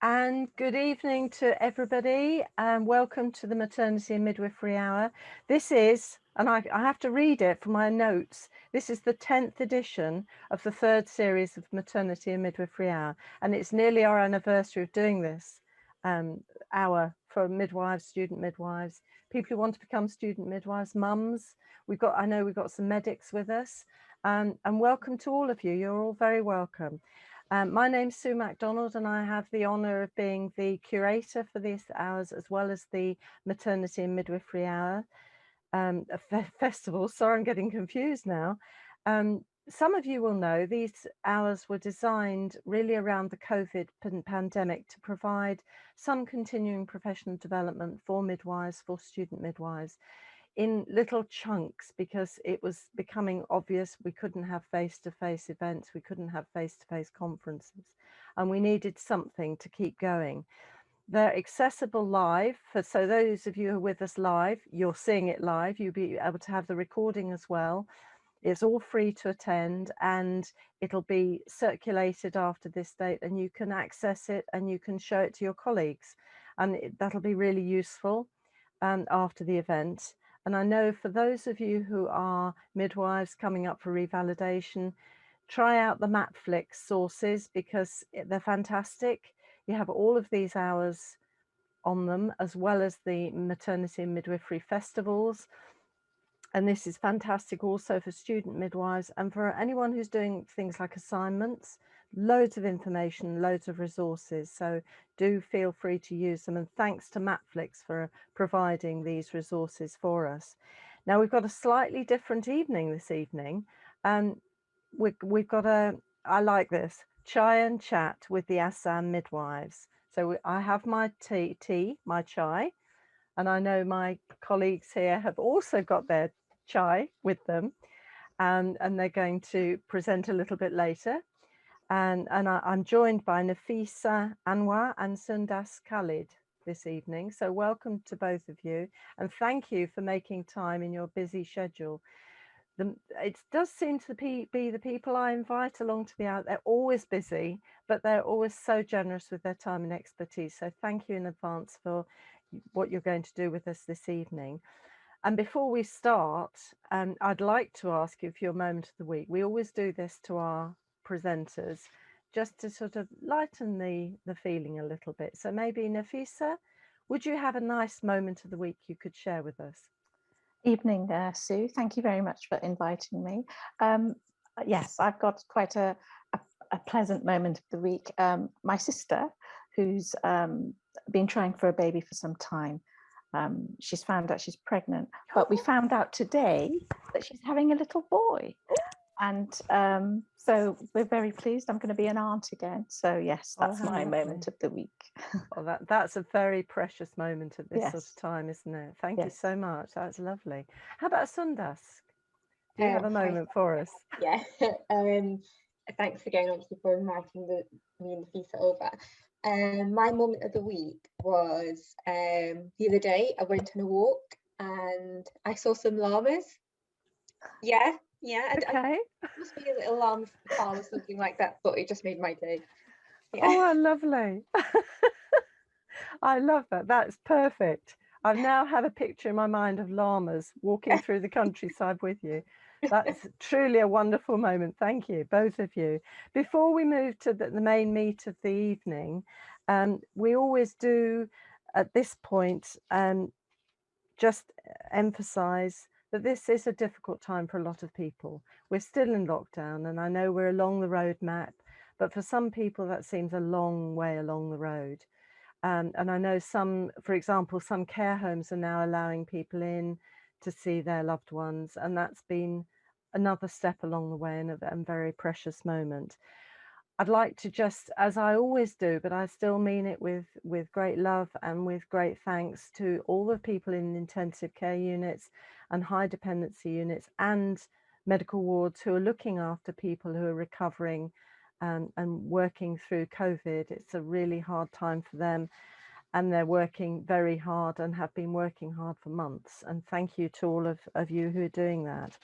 And good evening to everybody, and welcome to the Maternity and Midwifery Hour. This is, and I have to read it for my notes, this is the 10th edition of the third series of Maternity and Midwifery Hour, and it's nearly our anniversary of doing this hour for midwives, student midwives, people who want to become student midwives, mums. I know we've got some medics with us, and welcome to all of you. You're all very welcome. My name's Sue Macdonald, and I have the honour of being the curator for these hours, as well as the Maternity and Midwifery Hour festival. Sorry, I'm getting confused now. Some of you will know these hours were designed really around the COVID pandemic to provide some continuing professional development for midwives, for student midwives, in little chunks, because it was becoming obvious we couldn't have face-to-face events, we couldn't have face-to-face conferences, and we needed something to keep going. They're accessible live, so those of you who are with us live, you're seeing it live, you'll be able to have the recording as well. It's all free to attend, and it'll be circulated after this date, and you can access it and you can show it to your colleagues, and that'll be really useful after the event. And I know for those of you who are midwives coming up for revalidation, try out the Mapflix sources because they're fantastic. You have all of these hours on them, as well as the maternity and midwifery festivals. And this is fantastic also for student midwives and for anyone who's doing things like assignments. Loads of information, loads of resources, so do feel free to use them, and thanks to Mapflix for providing these resources for us. Now we've got a slightly different evening this evening, and we've got I like this, chai and chat with the Assam midwives. So I have my tea, my chai, and I know my colleagues here have also got their chai with them, and they're going to present a little bit later. And I'm joined by Nafisa Anwar and Sundas Khalid this evening. So welcome to both of you, and thank you for making time in your busy schedule. It does seem to be the people I invite along to the hour. They're always busy, but they're always so generous with their time and expertise. So thank you in advance for what you're going to do with us this evening. And before we start, I'd like to ask you for your moment of the week. We always do this to our presenters, just to sort of lighten the feeling a little bit. So maybe Nafisa, would you have a nice moment of the week you could share with us? Evening, Sue. Thank you very much for inviting me. Yes, I've got quite a pleasant moment of the week. My sister, who's been trying for a baby for some time, she's found out she's pregnant, but we found out today that she's having a little boy. And so we're very pleased. I'm going to be an aunt again. So yes, that's my moment of the week. Well, that's a very precious moment at this sort of time, isn't it? Thank you so much. That's lovely. How about Sundas? Do you have a moment for us? Yeah. Thanks again, obviously, for inviting me and Nafisa over. My moment of the week was the other day. I went on a walk and I saw some llamas. Yeah. Okay. It must be a little llama farm or something like that, but it just made my day. Yeah. Oh, lovely. I love that. That's perfect. I now have a picture in my mind of llamas walking through the countryside with you. That's truly a wonderful moment. Thank you, both of you. Before we move to the main meat of the evening, we always do at this point just emphasize that this is a difficult time for a lot of people. We're still in lockdown, and I know we're along the road map, but for some people that seems a long way along the road. And I know some, for example, some care homes are now allowing people in to see their loved ones, and that's been another step along the way and a very precious moment. I'd like to just, as I always do, but I still mean it with great love and with great thanks to all the people in intensive care units and high dependency units and medical wards who are looking after people who are recovering and working through COVID. It's a really hard time for them, and they're working very hard and have been working hard for months. And thank you to all of you who are doing that.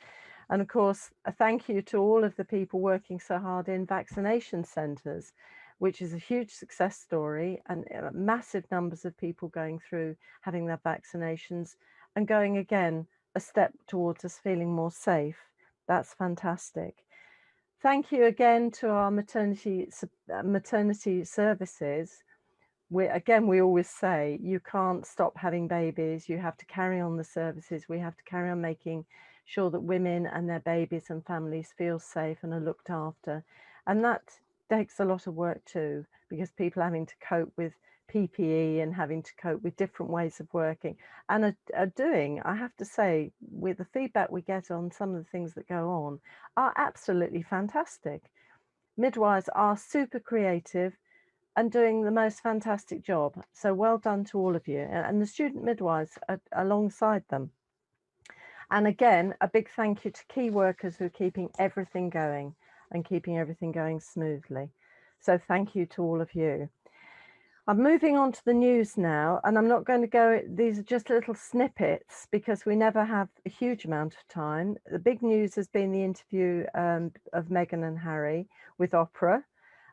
And of course, a thank you to all of the people working so hard in vaccination centres. which is a huge success story, and massive numbers of people going through having their vaccinations and going again a step towards us feeling more safe. That's fantastic. Thank you again to our maternity services. We always say you can't stop having babies. You have to carry on the services. We have to carry on making sure that women and their babies and families feel safe and are looked after. And that takes a lot of work too, because people are having to cope with PPE and having to cope with different ways of working and are doing, I have to say, with the feedback we get on some of the things that go on, are absolutely fantastic. Midwives are super creative and doing the most fantastic job. So well done to all of you and the student midwives alongside them. And again, a big thank you to key workers who are keeping everything going and keeping everything going smoothly. So thank you to all of you. I'm moving on to the news now, and I'm not going to go, these are just little snippets because we never have a huge amount of time. The big news has been the interview of Meghan and Harry with Oprah.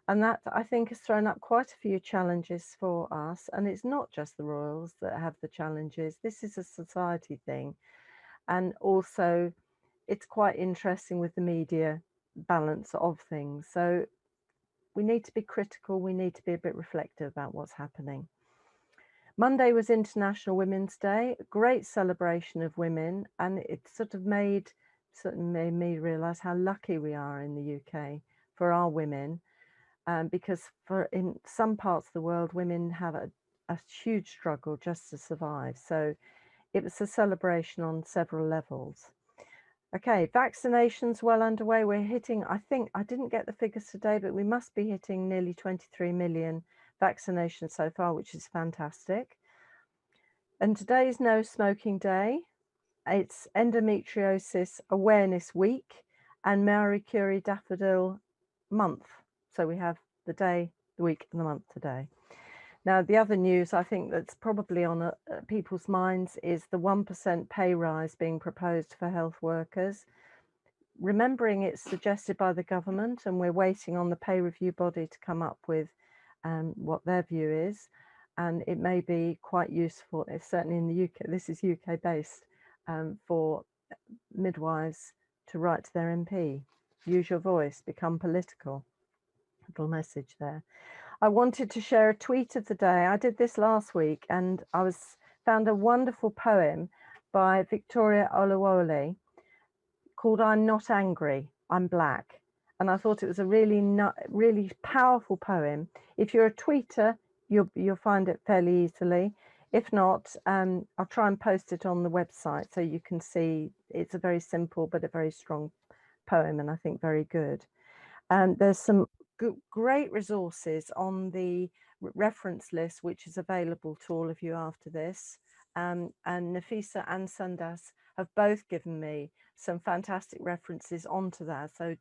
And that, I think, has thrown up quite a few challenges for us. And it's not just the royals that have the challenges. This is a society thing. And also, it's quite interesting with the media balance of things. So we need to be critical. We need to be a bit reflective about what's happening. Monday was International Women's Day, a great celebration of women. And it made me realise how lucky we are in the UK for our women. Because in some parts of the world, women have a huge struggle just to survive. So it was a celebration on several levels. Okay, vaccinations well underway. We're hitting, I think, I didn't get the figures today, but we must be hitting nearly 23 million vaccinations so far, which is fantastic. And today's No Smoking Day. It's Endometriosis Awareness Week and Marie Curie Daffodil Month. So we have the day, the week, and the month today. Now, the other news I think that's probably on people's minds is the 1% pay rise being proposed for health workers. Remembering it's suggested by the government, and we're waiting on the pay review body to come up with what their view is. And it may be quite useful, certainly in the UK, this is UK based, for midwives to write to their MP. Use your voice, become political. Little message there. I wanted to share a tweet of the day. I did this last week, and I found a wonderful poem by Victoria Oluwole called "I'm Not Angry, I'm Black." And I thought it was a really powerful poem. If you're a tweeter, you'll find it fairly easily. If not, I'll try and post it on the website so you can see. It's a very simple but a very strong poem, and I think very good. There's some great resources on the reference list, which is available to all of you after this. And Nafisa and Sundas have both given me some fantastic references onto that. So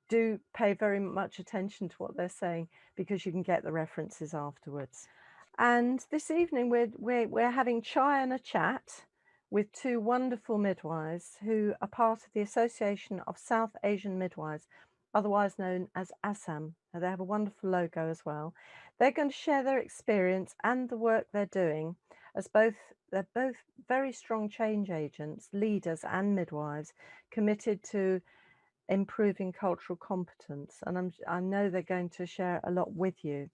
do pay very much attention to what they're saying, because you can get the references afterwards. And this evening we're having chai and a chat with two wonderful midwives who are part of the Association of South Asian Midwives, otherwise known as ASAM. They have a wonderful logo as well. They're going to share their experience and the work they're doing, as they're both very strong change agents, leaders and midwives committed to improving cultural competence. And I know they're going to share a lot with you.